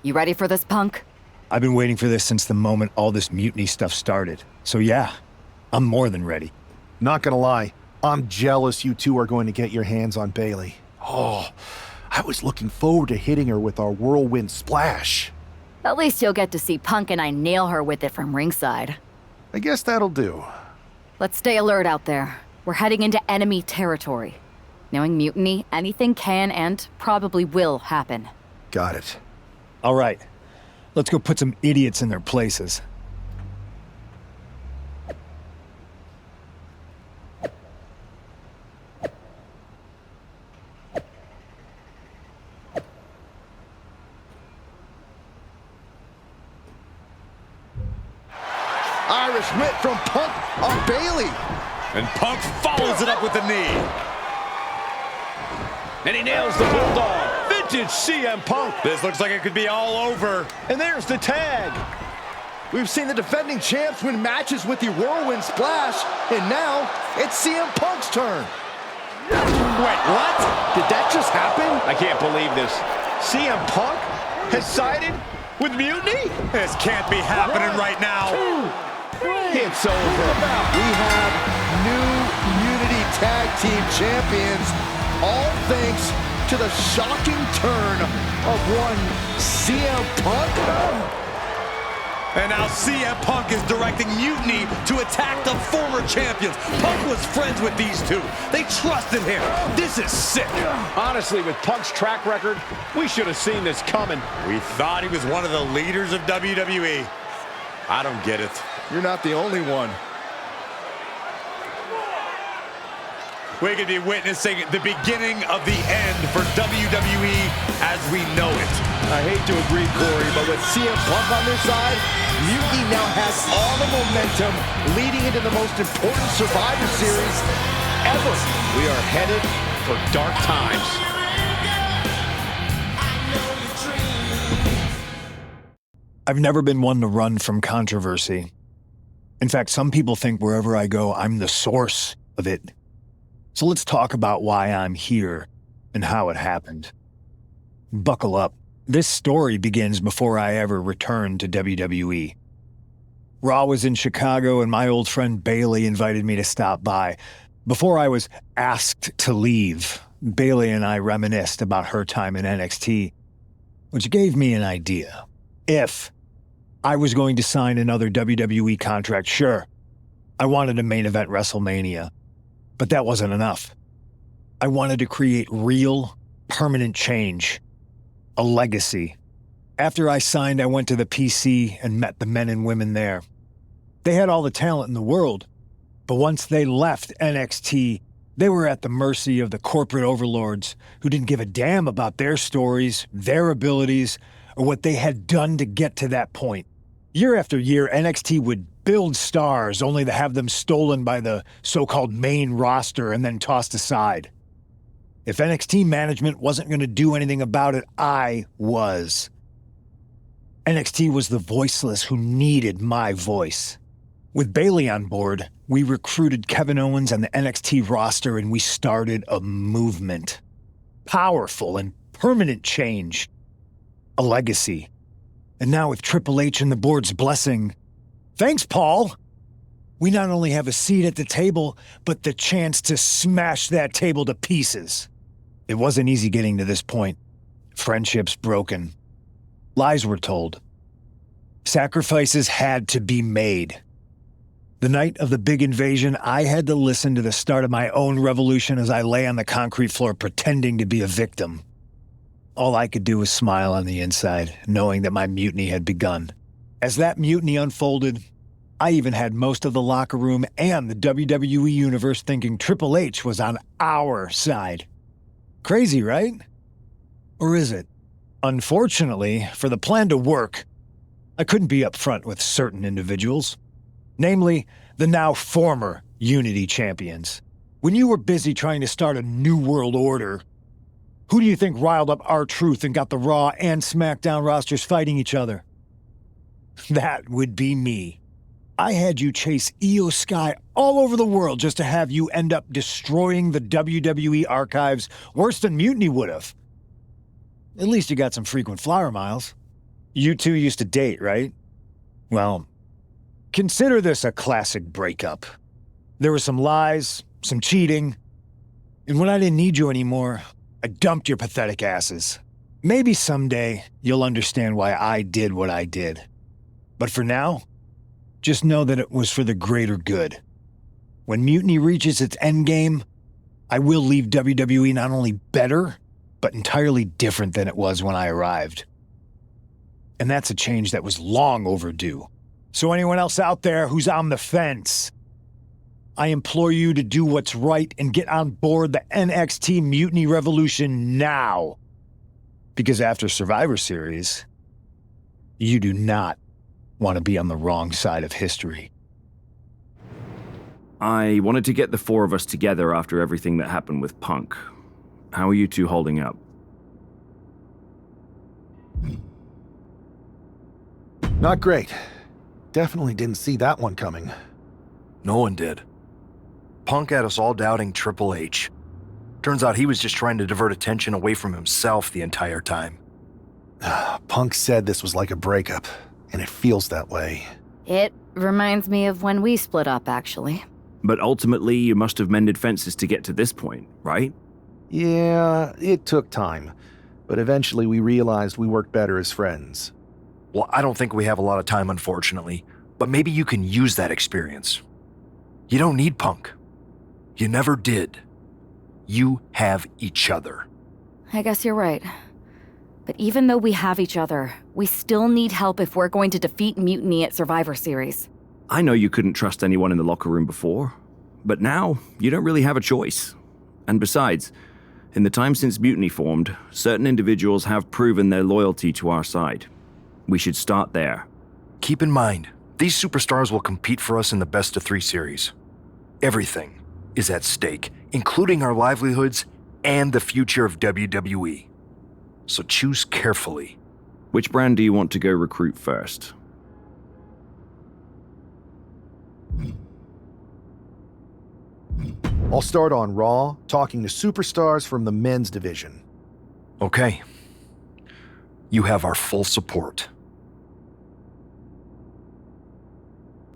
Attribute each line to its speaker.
Speaker 1: You ready for this, Punk?
Speaker 2: I've been waiting for this since the moment all this mutiny stuff started. So yeah, I'm more than ready.
Speaker 3: Not gonna lie, I'm jealous you two are going to get your hands on Bailey. Oh, I was looking forward to hitting her with our whirlwind splash.
Speaker 1: At least you'll get to see Punk and I nail her with it from ringside.
Speaker 3: I guess that'll do.
Speaker 1: Let's stay alert out there. We're heading into enemy territory. Knowing mutiny, anything can and probably will happen.
Speaker 3: Got it.
Speaker 2: All right, let's go put some idiots in their places.
Speaker 4: Irish whip from Punk on Bailey.
Speaker 5: And Punk follows it up with the knee. And he nails the Bulldog.
Speaker 4: Vintage CM Punk.
Speaker 5: This looks like it could be all over.
Speaker 4: And there's the tag. We've seen the defending champs win matches with the whirlwind splash, and now it's CM Punk's turn.
Speaker 5: Wait, what?
Speaker 4: Did that just happen?
Speaker 5: I can't believe this.
Speaker 4: CM Punk has sided with mutiny?
Speaker 5: This can't be happening right now.
Speaker 4: It's over. We have new Unity Tag Team Champions, all thanks to the shocking turn of one CM Punk.
Speaker 5: And now CM Punk is directing Mutiny to attack the former champions. Punk was friends with these two. They trusted him. This is sick.
Speaker 4: Honestly, with Punk's track record, we should have seen this coming.
Speaker 5: We thought he was one of the leaders of WWE. I don't get it.
Speaker 4: You're not the only one.
Speaker 5: We could be witnessing the beginning of the end for WWE as we know it.
Speaker 4: I hate to agree, Corey, but with CM Punk on their side, Mutiny now has all the momentum leading into the most important Survivor Series ever. We are headed for dark times.
Speaker 2: I've never been one to run from controversy. In fact, some people think wherever I go, I'm the source of it. So let's talk about why I'm here and how it happened. Buckle up. This story begins before I ever returned to WWE. Raw was in Chicago and my old friend Bailey invited me to stop by. Before I was asked to leave, Bailey and I reminisced about her time in NXT, which gave me an idea. If I was going to sign another WWE contract, sure, I wanted a main event WrestleMania. But that wasn't enough. I wanted to create real, permanent change. A legacy. After I signed, I went to the PC and met the men and women there. They had all the talent in the world, but once they left NXT, they were at the mercy of the corporate overlords who didn't give a damn about their stories, their abilities, or what they had done to get to that point. Year after year, NXT would build stars only to have them stolen by the so-called main roster and then tossed aside. If NXT management wasn't going to do anything about it, I was. NXT was the voiceless who needed my voice. With Bailey on board, we recruited Kevin Owens and the NXT roster and we started a movement. Powerful and permanent change. A legacy. And now with Triple H and the board's blessing, thanks, Paul! We not only have a seat at the table, but the chance to smash that table to pieces. It wasn't easy getting to this point. Friendships broken. Lies were told. Sacrifices had to be made. The night of the big invasion, I had to listen to the start of my own revolution as I lay on the concrete floor pretending to be a victim. All I could do was smile on the inside, knowing that my mutiny had begun. As that mutiny unfolded, I even had most of the locker room and the WWE Universe thinking Triple H was on our side. Crazy, right? Or is it? Unfortunately, for the plan to work, I couldn't be upfront with certain individuals. Namely, the now former Unity champions. When you were busy trying to start a new world order, who do you think riled up R-Truth and got the Raw and SmackDown rosters fighting each other? That would be me. I had you chase Io Sky all over the world just to have you end up destroying the WWE archives worse than Mutiny would have. At least you got some frequent flyer miles. You two used to date, right? Well, consider this a classic breakup. There were some lies, some cheating, and when I didn't need you anymore, I dumped your pathetic asses. Maybe someday you'll understand why I did what I did. But for now, just know that it was for the greater good. When Mutiny reaches its endgame, I will leave WWE not only better, but entirely different than it was when I arrived. And that's a change that was long overdue. So anyone else out there who's on the fence, I implore you to do what's right and get on board the NXT Mutiny Revolution now. Because after Survivor Series, you do not want to be on the wrong side of history.
Speaker 6: I wanted to get the four of us together after everything that happened with Punk. How are you two holding up?
Speaker 3: Not great. Definitely didn't see that one coming.
Speaker 7: No one did. Punk had us all doubting Triple H. Turns out he was just trying to divert attention away from himself the entire time.
Speaker 3: Punk said this was like a breakup, and it feels that way.
Speaker 1: It reminds me of when we split up, actually.
Speaker 6: But ultimately, you must have mended fences to get to this point, right?
Speaker 3: Yeah, it took time, but eventually we realized we worked better as friends.
Speaker 7: Well, I don't think we have a lot of time, unfortunately, but maybe you can use that experience. You don't need Punk. You never did. You have each other.
Speaker 1: I guess you're right. But even though we have each other, we still need help if we're going to defeat Mutiny at Survivor Series.
Speaker 6: I know you couldn't trust anyone in the locker room before, but now you don't really have a choice. And besides, in the time since Mutiny formed, certain individuals have proven their loyalty to our side. We should start there.
Speaker 7: Keep in mind, these superstars will compete for us in the best-of-3 series. Everything is at stake, including our livelihoods and the future of WWE. So choose carefully.
Speaker 6: Which brand do you want to go recruit first?
Speaker 3: I'll start on Raw, talking to superstars from the men's division.
Speaker 7: Okay. You have our full support.